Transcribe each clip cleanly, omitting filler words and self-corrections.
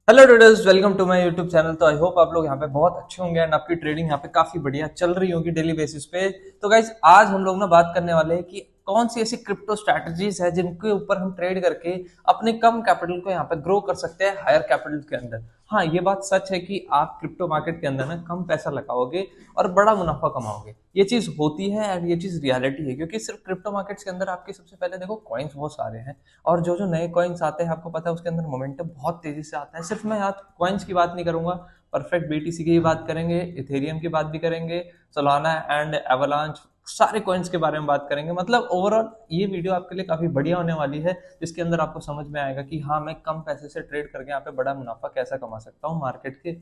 Hello traders, welcome to my YouTube channel. तो I hope आप लोग यहाँ पे बहुत अच्छे होंगे एंड आपकी ट्रेडिंग यहाँ पे काफी बढ़िया चल रही होगी डेली बेसिस पे। तो गाइज आज हम लोग ना बात करने वाले हैं कि कौन सी ऐसी क्रिप्टो स्ट्रैटेजीज है जिनके ऊपर हम ट्रेड करके अपने कम कैपिटल को यहाँ पे ग्रो कर सकते हैं हायर कैपिटल के अंदर। हाँ, ये बात सच है कि आप क्रिप्टो मार्केट के अंदर ना कम पैसा लगाओगे और बड़ा मुनाफा कमाओगे। ये चीज होती है और ये चीज रियलिटी है, क्योंकि सिर्फ क्रिप्टो मार्केट्स के अंदर आपके सबसे पहले देखो कॉइन्स बहुत सारे हैं। और जो जो नए कॉइन्स आते हैं आपको पता है उसके अंदर मोमेंटम बहुत तेजी से आता है। सिर्फ मैं आज कॉइन्स की बात नहीं करूंगा, परफेक्ट बीटीसी की भी बात करेंगे, इथेरियम की बात भी करेंगे, सोलाना एंड एवलांच, सारे कॉइन्स के बारे में बात करेंगे। मतलब ओवरऑल ये वीडियो आपके लिए काफी बढ़िया होने वाली है, जिसके अंदर आपको समझ में आएगा कि हाँ, मैं कम पैसे से ट्रेड करके यहाँ पे बड़ा मुनाफा कैसा कमा सकता हूँ मार्केट के।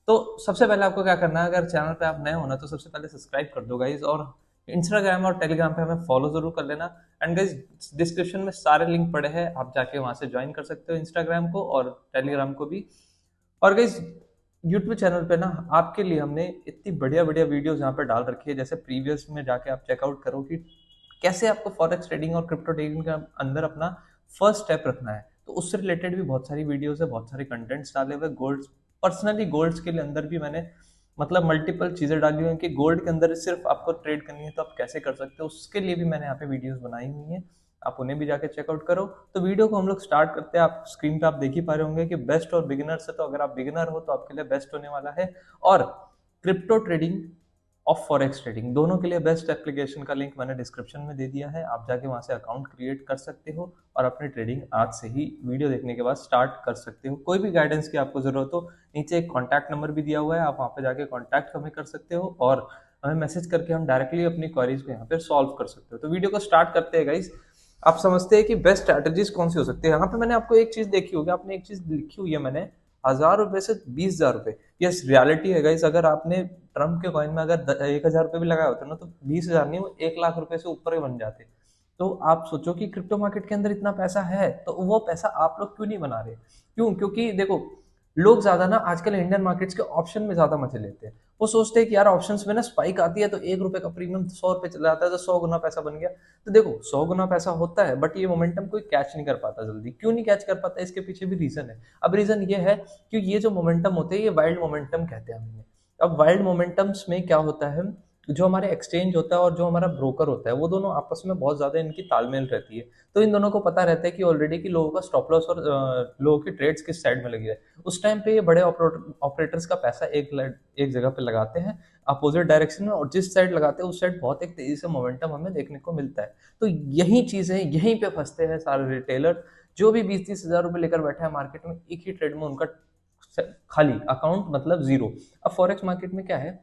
तो सबसे पहले आपको क्या करना है, अगर चैनल पे आप नए हो ना तो सबसे पहले सब्सक्राइब कर दो गाइज, और इंस्टाग्राम और टेलीग्राम पे हमें फॉलो जरूर कर लेना। एंड गाइज डिस्क्रिप्शन में सारे लिंक पड़े हैं, आप जाके वहां से ज्वाइन कर सकते हो इंस्टाग्राम को और टेलीग्राम को भी। और गाइज यूट्यूब चैनल पे ना आपके लिए हमने इतनी बढ़िया बढ़िया वीडियोस यहाँ पे डाल रखी है, जैसे प्रीवियस में जाके आप चेकआउट करो कि कैसे आपको फॉरेक्स ट्रेडिंग और क्रिप्टो ट्रेडिंग के अंदर अपना फर्स्ट स्टेप रखना है। तो उससे रिलेटेड भी बहुत सारी वीडियोस है, बहुत सारे कंटेंट्स डाले हुए। गोल्ड, पर्सनली गोल्ड्स के लिए अंदर भी मैंने मतलब मल्टीपल चीजें डाली हुई हैं कि गोल्ड के अंदर सिर्फ आपको ट्रेड करनी है तो आप कैसे कर सकते हो, उसके लिए भी मैंने यहाँ पे वीडियोस बनाई हुई हैं। आप उन्हें भी जाके चेकआउट करो। तो वीडियो को हम लोग स्टार्ट करते हैं। आप स्क्रीन पे आप देख ही पा रहे होंगे कि बेस्ट और बिगिनर से, तो अगर आप बिगिनर हो तो आपके लिए बेस्ट होने वाला है। और crypto trading of forex trading दोनों के लिए बेस्ट एप्लीकेशन का लिंक मैंने डिस्क्रिप्शन में दे दिया है, आप जाके वहां से अकाउंट क्रिएट कर सकते हो और अपनी ट्रेडिंग आज से ही वीडियो देखने के बाद स्टार्ट कर सकते हो। कोई भी गाइडेंस की आपको जरूरत हो, नीचे एक कॉन्टैक्ट नंबर भी दिया हुआ है, आप वहां पे जाके कॉन्टैक्ट हमें कर सकते हो और हमें मैसेज करके हम डायरेक्टली अपनी क्वेरीज को यहाँ पे सॉल्व कर सकते हो। तो वीडियो को स्टार्ट करते हैं गाइस। आप समझते हैं कि बेस्ट स्ट्रैटेजीज कौन सी हो सकती है। यहाँ पे मैंने आपको एक चीज देखी होगी, आपने एक चीज लिखी हुई है मैंने, 1000 रुपए से 20,000 रुपए। यस, रियलिटी है गाइस। अगर आपने ट्रम्प के कॉइन में अगर 1000 रुपए भी लगाए होते ना तो 20,000 नहीं, वो 1 लाख रुपए से ऊपर ही बन जाते। तो आप सोचो कि क्रिप्टो मार्केट के अंदर इतना पैसा है तो वो पैसा आप लोग क्यों नहीं बना रहे। क्यों? क्योंकि देखो, लोग ज्यादा ना आजकल इंडियन मार्केट्स के ऑप्शन में ज्यादा मजे लेते हैं। वो सोचते हैं कि यार ऑप्शंस में ना स्पाइक आती है तो 1 रुपए का प्रीमियम 100 रुपए चला जाता है तो 100 गुना पैसा बन गया। तो देखो, 100 गुना पैसा होता है बट ये मोमेंटम कोई कैच नहीं कर पाता जल्दी। क्यों नहीं कैच कर पाता, इसके पीछे भी रीजन है। अब रीजन ये है कि ये जो मोमेंटम होते हैं ये वाइल्ड मोमेंटम कहते हैं हम। अब वाइल्ड मोमेंटम्स में क्या होता है, जो हमारे एक्सचेंज होता है और जो हमारा ब्रोकर होता है वो दोनों आपस में बहुत ज्यादा इनकी तालमेल रहती है। तो इन दोनों को पता रहता है कि ऑलरेडी कि लोगों का स्टॉप लॉस और लोगों की ट्रेड्स किस साइड में लगी है। उस टाइम पे ये बड़े ऑपरेटर्स का पैसा एक जगह पे लगाते हैं अपोजिट डायरेक्शन में, और जिस साइड लगाते हैं उस साइड बहुत एक तेजी से मोमेंटम हमें देखने को मिलता है। तो यही चीज है, यहीं पे फंसते हैं सारे रिटेलर। जो भी 20-30 हजार रुपए लेकर बैठा है मार्केट में, एक ही ट्रेड में उनका खाली अकाउंट मतलब जीरो। अब फॉरेक्स मार्केट में क्या है,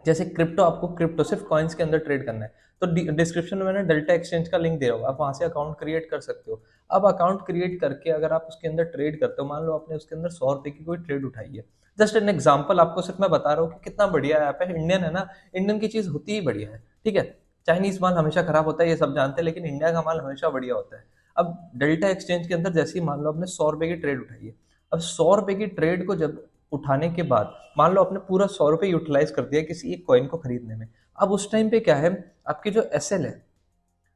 जैसे क्रिप्टो, आपको क्रिप्टो सिर्फ कॉइन्स के अंदर ट्रेड करना है तो डिस्क्रिप्शन में मैंने डेल्टा एक्सचेंज का लिंक दिया होगा, आप वहां से अकाउंट क्रिएट कर सकते हो। अब अकाउंट क्रिएट करके अगर आप उसके अंदर ट्रेड करते हो, मान लो आपने उसके अंदर 100 रुपए की कोई ट्रेड उठाई है। जस्ट एन एग्जाम्पल आपको सिर्फ मैं बता रहा हूँ कि कितना बढ़िया ऐप है। इंडियन है ना, इंडियन की चीज होती ही बढ़िया है, ठीक है। चाइनीज माल हमेशा खराब होता है ये सब जानते हैं, लेकिन इंडिया का माल हमेशा बढ़िया होता है। अब डेल्टा एक्सचेंज के अंदर जैसे ही मान लो आपने 100 रुपए की ट्रेड उठाई है, अब 100 रुपए की ट्रेड को जब उठाने के बाद मान लो आपने पूरा 100 रुपए यूटिलाइज कर दिया किसी एक कॉइन को खरीदने में। अब उस टाइम पे क्या है, आपकी जो एसएल है,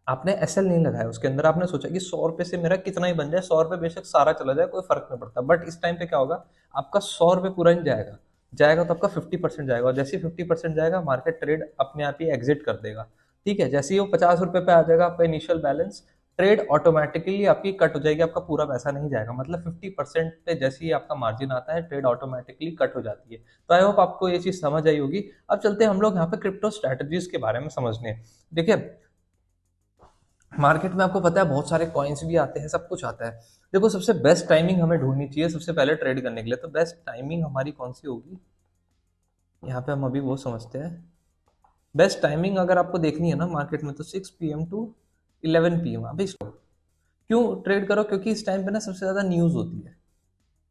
आपने एसएल नहीं लगाया उसके अंदर, आपने सोचा कि 100 रुपए से मेरा कितना ही बन जाए, 100 रुपए बेशक सारा चला जाए कोई फर्क नहीं पड़ता। बट इस टाइम पे क्या होगा, आपका 100 रुपए पूरा नहीं जाएगा, जाएगा तो आपका 50% जाएगा, और जैसे ही 50% जाएगा मार्केट ट्रेड अपने आप ही एग्जिट कर देगा। ठीक है, जैसे ही वो 50 रुपए पे आ जाएगा आपका इनिशियल बैलेंस, ट्रेड ऑटोमेटिकली आपकी कट हो जाएगी, आपका पूरा पैसा नहीं जाएगा। मतलब 50% पे जैसे ही आपका मार्जिन आता है ट्रेड ऑटोमेटिकली कट हो जाती है। तो आई होप आपको ये चीज समझ आई होगी। अब चलते हैं हम लोग यहाँ पे क्रिप्टो स्ट्रेटजीज के बारे में समझने। देखिए, मार्केट में आपको पता है बहुत सारे कॉइन्स भी आते हैं, सब कुछ आता है। देखो, सबसे बेस्ट टाइमिंग हमें ढूंढनी चाहिए सबसे पहले ट्रेड करने के लिए। तो बेस्ट टाइमिंग हमारी कौन सी होगी, यहाँ पे हम अभी वो समझते हैं। बेस्ट टाइमिंग अगर आपको देखनी है ना मार्केट में, तो 6 PM टू 11 PM। अभी क्यों ट्रेड करो, क्योंकि इस टाइम पे ना सबसे ज्यादा न्यूज होती है।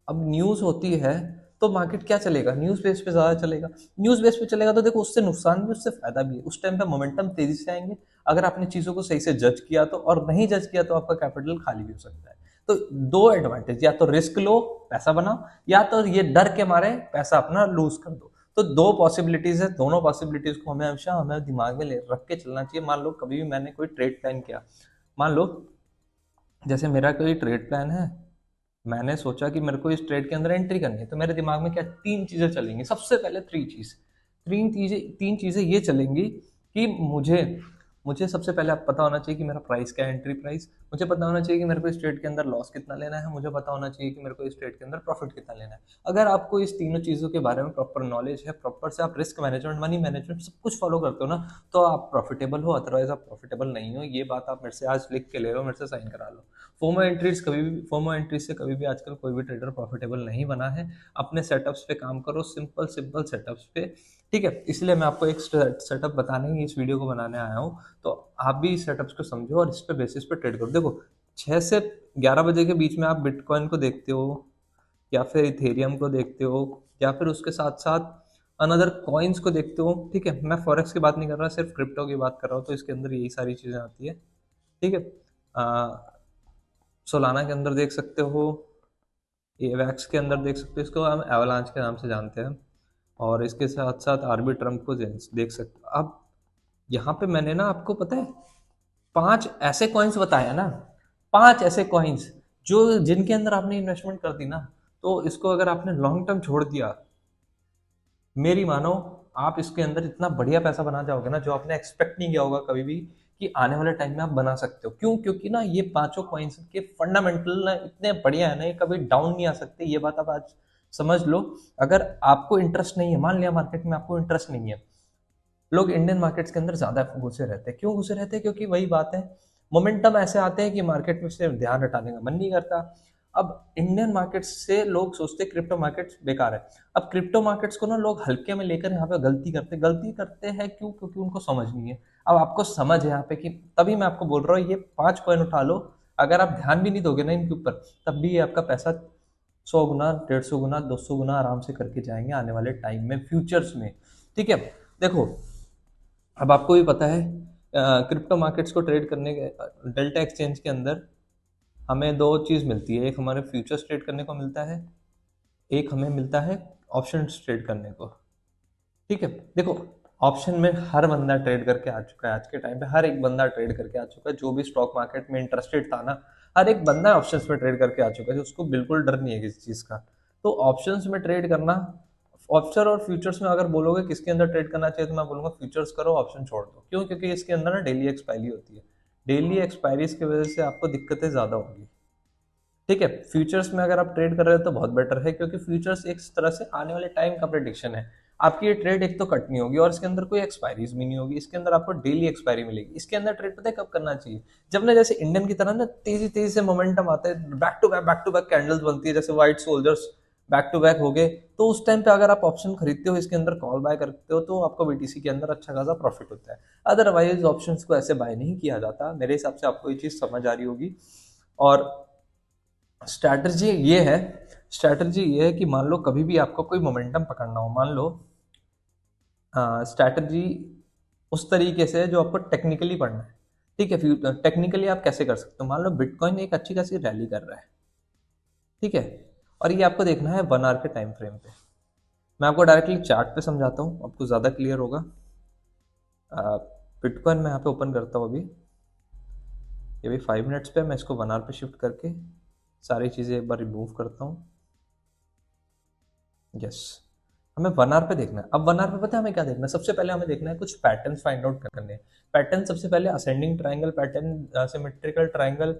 अब न्यूज होती है तो मार्केट क्या चलेगा, न्यूज बेस पे ज्यादा चलेगा। न्यूज बेस पे चलेगा तो देखो, उससे नुकसान भी उससे फायदा भी है। उस टाइम पे मोमेंटम तेजी से आएंगे अगर आपने चीजों को सही से जज किया तो, और नहीं जज किया तो आपका कैपिटल खाली भी हो सकता है। तो दो एडवांटेज, या तो रिस्क लो पैसा बनाओ, या तो ये डर के मारे पैसा अपना लूज कर दो। तो दो पॉसिबिलिटीज है, दोनों पॉसिबिलिटीज को हमें हमेशा हमें दिमाग में रख के चलना चाहिए। मान लो कभी भी मैंने कोई ट्रेड प्लान किया, मान लो जैसे मेरा कोई ट्रेड प्लान है, मैंने सोचा कि मेरे को इस ट्रेड के अंदर एंट्री करनी है, तो मेरे दिमाग में क्या तीन चीजें चलेंगी। सबसे पहले तीन चीजें ये चलेंगी कि मुझे सबसे पहले आप पता होना चाहिए कि मेरा प्राइस क्या है, एंट्री प्राइस। मुझे पता होना चाहिए कि मेरे को इस ट्रेड के अंदर लॉस कितना लेना है। मुझे पता होना चाहिए कि मेरे को इस ट्रेड के अंदर प्रॉफिट कितना लेना है। अगर आपको इस तीनों चीज़ों के बारे में प्रॉपर नॉलेज है, प्रॉपर से आप रिस्क मैनेजमेंट, मनी मैनेजमेंट सब कुछ फॉलो करते हो ना, तो आप प्रॉफिटेबल हो। अदरवाइज आप प्रॉफिटेबल नहीं हो। ये बात आप मेरे से आज लिख के ले लो, मेरे से साइन करा लो। फोमो एंट्रीज से कभी भी आजकल कोई भी ट्रेडर प्रॉफिटेबल नहीं बना है। अपने सेटअप्स पे काम करो, सिंपल सिंपल सेटअप्स पे, ठीक है। इसलिए मैं आपको एक सेटअप बताने ही इस वीडियो को बनाने आया हूँ। तो आप भी इस सेटअप्स को समझो और इस पे बेसिस पे ट्रेड करो। देखो, 6 से 11 बजे के बीच में आप बिटकॉइन को देखते हो, या फिर इथेरियम को देखते हो, या फिर उसके साथ साथ अनदर कॉइन्स को देखते हो, ठीक है। मैं फॉरेक्स की बात नहीं कर रहा, सिर्फ क्रिप्टो की बात कर रहा हूँ। तो इसके अंदर यही सारी चीज़ें आती है, ठीक है। सोलाना के अंदर देख सकते हो, एवैक्स के अंदर देख सकते हो, इसको हम एवलांच के नाम से जानते हैं। और इसके साथ साथ आरबी ट्रम्प को देख सकते हो। अब यहाँ पे मैंने ना आपको पता है 5 ऐसे कॉइन्स बताया ना, 5 ऐसे कॉइन्स जो जिनके अंदर आपने इन्वेस्टमेंट कर दी ना, तो इसको अगर आपने लॉन्ग टर्म छोड़ दिया, मेरी मानो, आप इसके अंदर इतना बढ़िया पैसा बना जाओगे ना, जो आपने एक्सपेक्ट नहीं किया होगा कभी भी कि आने वाले टाइम में आप बना सकते हो। क्यों? क्योंकि ना ये पांचों कॉइन्स के फंडामेंटल ना इतने बढ़िया है ना, ये कभी डाउन नहीं आ सकते। ये बात आप आज समझ लो। अगर आपको इंटरेस्ट नहीं है, मान लिया मार्केट में आपको इंटरेस्ट नहीं है, लोग इंडियन मार्केट्स के अंदर ज्यादा घुसे रहते हैं। क्यों घुसे रहते हैं? क्योंकि वही बात है, मोमेंटम ऐसे आते हैं कि मार्केट में से ध्यान हटाने का मन नहीं करता। अब इंडियन मार्केट्स से लोग सोचते हैं क्रिप्टो मार्केट्स बेकार है। अब क्रिप्टो मार्केट्स को ना लोग हल्के में लेकर यहाँ पे गलती करते हैं। क्यों? क्योंकि उनको समझ नहीं है। अब आपको समझ है यहाँ पे कि तभी मैं आपको बोल रहा हूँ ये 5 कॉइन उठा लो। अगर आप ध्यान भी नहीं दोगे ना इनके ऊपर, तब भी ये आपका पैसा 100 गुना, 150 गुना, 200 गुना आराम से करके जाएंगे आने वाले टाइम में, फ्यूचर्स में, ठीक है। देखो, अब आपको भी पता है क्रिप्टो मार्केट्स को ट्रेड करने के डेल्टा एक्सचेंज के अंदर हमें दो चीज़ मिलती है। एक हमारे फ्यूचर्स ट्रेड करने को मिलता है, एक हमें मिलता है ऑप्शंस ट्रेड करने को, ठीक है। देखो, ऑप्शन में हर बंदा ट्रेड करके आ चुका है। आज के टाइम पे हर एक बंदा ट्रेड करके आ चुका है। जो भी स्टॉक मार्केट में इंटरेस्टेड था ना, हर एक बंदा ऑप्शंस में ट्रेड करके आ चुका है। उसको बिल्कुल डर नहीं है किसी चीज़ का। तो ऑप्शंस में ट्रेड करना, ऑप्शन और फ्यूचर्स में अगर बोलोगे किसके अंदर ट्रेड करना चाहिए, तो मैं बोलूंगा फ्यूचर्स करो, ऑप्शन छोड़ दो। क्यों? क्योंकि इसके अंदर ना डेली एक्सपायरी होती है। डेली एक्सपायरीज की वजह से आपको दिक्कतें ज़्यादा होंगी, ठीक है। फ्यूचर्स में अगर आप ट्रेड कर रहे हो तो बहुत बेटर है, क्योंकि फ्यूचर्स एक तरह से आने वाले टाइम का प्रेडिक्शन है। आपकी ये ट्रेड एक तो कट नहीं होगी और इसके अंदर कोई एक्सपायरीज भी नहीं होगी। इसके अंदर आपको डेली एक्सपायरी मिलेगी। इसके अंदर ट्रेड पता है कब करना चाहिए? जब ना जैसे इंडियन की तरह ना तेजी तेजी से मोमेंटम आता है, बैक टू बैक कैंडल्स बनती है, जैसे white soldiers back to back हो गए, तो उस टाइम पे अगर आप ऑप्शन खरीदते हो, इसके अंदर कॉल बाय करते हो, तो आपको बीटीसी के अंदर अच्छा खासा प्रॉफिट होता है। अदरवाइज ऑप्शंस को ऐसे बाय नहीं किया जाता। मेरे हिसाब से आपको ये चीज समझ आ रही होगी। और स्ट्रैटेजी ये है स्ट्रैटेजी ये है कि मान लो कभी भी आपको कोई मोमेंटम पकड़ना हो, मान लो स्ट्रैटेजी उस तरीके से जो आपको टेक्निकली पढ़ना है, ठीक है। टेक्निकली आप कैसे कर सकते हो? मान लो बिटकॉइन एक अच्छी खासी रैली कर रहा है, ठीक है, और ये आपको देखना है 1 आवर के टाइम फ्रेम पे। मैं आपको डायरेक्टली चार्ट पे समझाता हूँ, आपको ज़्यादा क्लियर होगा। बिटकॉइन मैं यहाँ पे ओपन करता हूँ अभी। ये भी 5 मिनट्स पे, मैं इसको 1 आवर पे शिफ्ट करके सारी चीज़ें एक बार रिमूव करता हूँ। यस, हमें 1 आवर पे देखना है। अब 1 आवर पे पता है हमें क्या देखना है? सबसे पहले हमें देखना है कुछ पैटर्न फाइंड आउट करने हैं। पैटर्न सबसे पहले ascending triangle pattern, symmetrical triangle,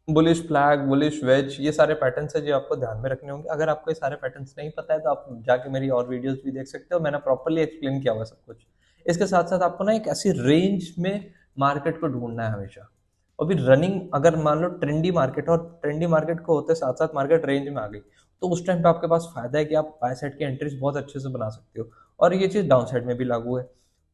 bullish flag, bullish wedge, ये सारे पैटर्न्स है जो आपको ध्यान में रखने होंगे। अगर आपको ये सारे पैटर्न्स नहीं पता है तो आप जाके मेरी और वीडियोस भी देख सकते हो, मैंने प्रॉपर्ली एक्सप्लेन किया हुआ सब कुछ। इसके साथ साथ आपको ना एक ऐसी रेंज में मार्केट को ढूंढना है हमेशा। अभी रनिंग, अगर मान लो ट्रेंडी मार्केट, और ट्रेंडी मार्केट को होते साथ साथ मार्केट रेंज में आ गई, तो उस टाइम पे आपके पास फायदा है कि आप बाय साइड की एंट्रीज बहुत अच्छे से बना सकते हो। और ये चीज़ डाउन साइड में भी लागू है।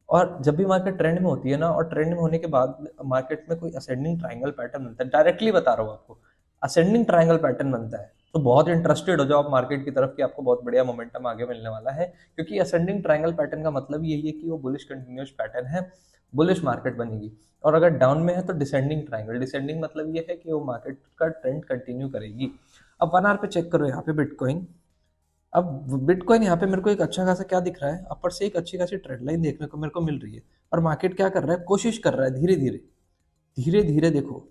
और जब भी मार्केट ट्रेंड में होती है ना, और ट्रेंड में होने के बाद मार्केट में कोई असेंडिंग ट्राइंगल पैटर्न बनता है, डायरेक्टली बता रहा हूँ आपको, असेंडिंग ट्राइंगल पैटर्न बनता है, तो बहुत इंटरेस्टेड हो जाओ आप मार्केट की तरफ कि आपको बहुत बढ़िया मोमेंटम आगे मिलने वाला है। क्योंकि असेंडिंग ट्राइंगल पैटर्न का मतलब यही है कि वो बुलिश कंटिन्यूस पैटर्न है, बुलिश मार्केट बनेगी। और अगर डाउन में है तो डिसेंडिंग ट्राइंगल, डिसेंडिंग मतलब ये है कि वो मार्केट का ट्रेंड कंटिन्यू करेगी। अब 1 आवर पे चेक करो यहाँ पे बिटकॉइन। अब बिटकॉइन यहाँ पे मेरे को एक अच्छा खासा क्या दिख रहा है, अपर से एक अच्छी खासी ट्रेंड लाइन देखने को मेरे को मिल रही है। और मार्केट क्या कर रहा है? कोशिश कर रहा है धीरे धीरे, धीरे धीरे देखो,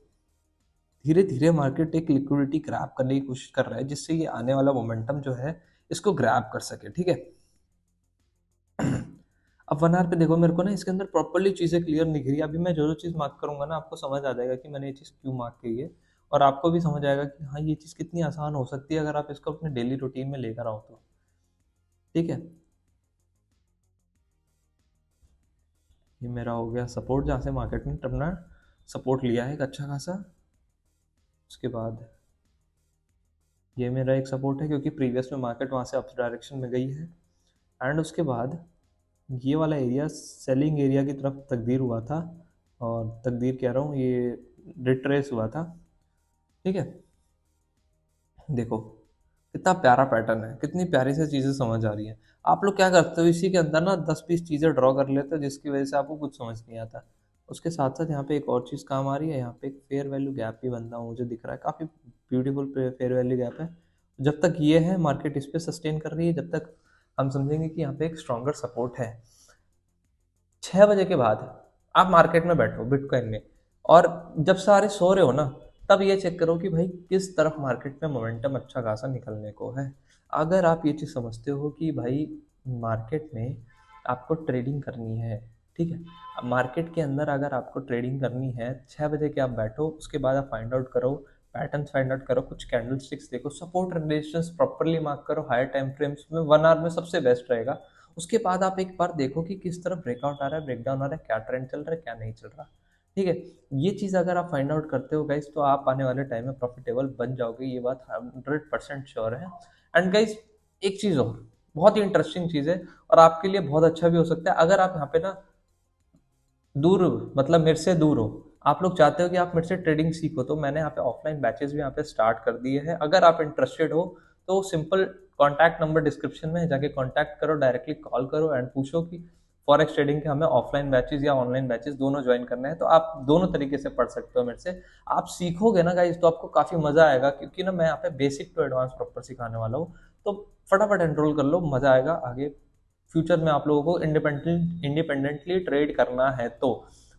धीरे धीरे मार्केट एक लिक्विडिटी ग्रैब करने की कोशिश कर रहा है, जिससे ये आने वाला मोमेंटम जो है इसको ग्रैब कर सके, ठीक है। अब 1 आवर पे देखो, मेरे को ना इसके अंदर प्रॉपर्ली चीज़ें क्लियर नहीं दिख रही। अभी मैं जो चीज़ मार्क करूंगा ना, आपको समझ आ जाएगा कि मैंने ये चीज़ क्यों मार्क की है, और आपको भी समझ आएगा कि हाँ, ये चीज़ कितनी आसान हो सकती है अगर आप इसको अपने डेली रूटीन में लेकर आओ तो, ठीक है। ये मेरा हो गया सपोर्ट, जहाँ से मार्केट ने अपना सपोर्ट लिया है एक अच्छा खासा। उसके बाद ये मेरा एक सपोर्ट है, क्योंकि प्रीवियस में मार्केट वहाँ से अप डायरेक्शन में गई है। एंड उसके बाद ये वाला एरिया सेलिंग एरिया की तरफ तकदीर हुआ था, और तकदीर कह रहा हूँ, ये रिट्रेस हुआ था, ठीक है। देखो कितना प्यारा पैटर्न है, कितनी प्यारी से चीज़ें समझ आ रही हैं। आप लोग क्या करते हो, इसी के अंदर ना 10-20 चीज़ें ड्रॉ कर लेते हो, जिसकी वजह से आपको कुछ समझ नहीं आता। उसके साथ साथ यहाँ पे एक और चीज़ काम आ रही है, यहाँ पे एक फेयर वैल्यू गैप भी बनता हुआ मुझे दिख रहा है, काफ़ी ब्यूटीफुल फेयर वैल्यू गैप है। जब तक ये है, मार्केट इस पे सस्टेन कर रही है, जब तक हम समझेंगे कि यहाँ पे एक स्ट्रॉन्गर सपोर्ट है। 6 बजे के बाद आप मार्केट में बैठो बिटकॉइन में, और जब सारे सो रहे हो ना, तब ये चेक करो कि भाई किस तरफ मार्केट में मोमेंटम अच्छा खासा निकलने को है। अगर आप ये चीज़ समझते हो कि भाई मार्केट में आपको ट्रेडिंग करनी है, ठीक है, अब मार्केट के अंदर अगर आपको ट्रेडिंग करनी है, 6 बजे के आप बैठो, उसके बाद आप फाइंड आउट करो, पैटर्न फाइंड आउट करो, कुछ कैंडल स्टिक्स देखो, सपोर्ट रेजिस्टेंस प्रॉपरली मार्क करो, हायर टाइम फ्रेम्स में 1 आवर में सबसे बेस्ट रहेगा। उसके बाद आप एक बार देखो कि किस तरफ ब्रेकआउट आ रहा है, ब्रेकडाउन आ रहा है, क्या ट्रेंड चल रहा है, क्या नहीं चल रहा, ठीक है। ये चीज़ अगर आप फाइंड आउट करते हो गाइस, तो आप आने वाले टाइम में प्रॉफिटेबल बन जाओगे, ये बात 100% श्योर है। एंड गाइस, एक चीज़ और बहुत ही इंटरेस्टिंग चीज़ है, और आपके लिए बहुत अच्छा भी हो सकता है, अगर आप यहाँ पे ना दूर, मतलब मेरे से दूर हो, आप लोग चाहते हो कि आप मेरे से ट्रेडिंग सीखो, तो मैंने यहाँ पे ऑफलाइन बैचेस भी यहाँ पे स्टार्ट कर दिए हैं। अगर आप इंटरेस्टेड हो तो सिंपल कॉन्टैक्ट नंबर डिस्क्रिप्शन में है, जाके कॉन्टैक्ट करो, डायरेक्टली कॉल करो एंड पूछो कि फॉरेक्स ट्रेडिंग के हमें ऑफलाइन बैचेस या ऑनलाइन बैचेस दोनों ज्वाइन करना है, तो आप दोनों तरीके से पढ़ सकते हो मेरे से। आप सीखोगे ना गाइज, तो आपको काफ़ी मज़ा आएगा, क्योंकि ना मैं यहाँ पे बेसिक टू एडवांस प्रॉपर सिखाने वाला हूँ। तो फटाफट एनरोल कर लो, मज़ा आएगा। आगे फ्यूचर में आप लोगों को इंडिपेंडेंटली ट्रेड करना है तो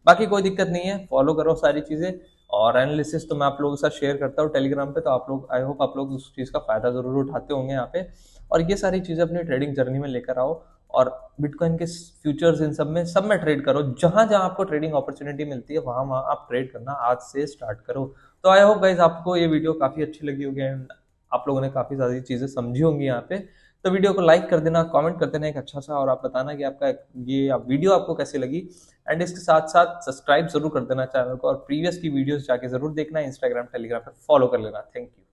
बाकी कोई दिक्कत नहीं है, फॉलो करो सारी चीज़ें। और एनालिसिस तो मैं आप लोगों के साथ शेयर करता हूँ टेलीग्राम पे, तो आप लोग, आई होप आप लोग उस चीज़ का फ़ायदा ज़रूर उठाते होंगे यहाँ पे, और ये सारी चीज़ें अपनी ट्रेडिंग जर्नी में लेकर आओ, और बिटकॉइन के फ्यूचर्स इन सब में ट्रेड करो। जहां जहां आपको ट्रेडिंग अपॉर्चुनिटी मिलती है, वहां वहां आप ट्रेड करना आज से स्टार्ट करो। तो आई होप गाइज आपको ये वीडियो काफ़ी अच्छी लगी होगी, एंड आप लोगों ने काफ़ी सारी चीज़ें समझी होंगी यहाँ पे। तो वीडियो को लाइक कर देना, कमेंट कर देना एक अच्छा सा, और आप बताना कि आपका ये वीडियो आपको कैसी लगी। एंड इसके साथ साथ सब्सक्राइब जरूर कर देना चैनल को, और प्रीवियस की वीडियोस जाके जरूर देखना, इंस्टाग्राम टेलीग्राम पे फॉलो कर लेना। Thank you.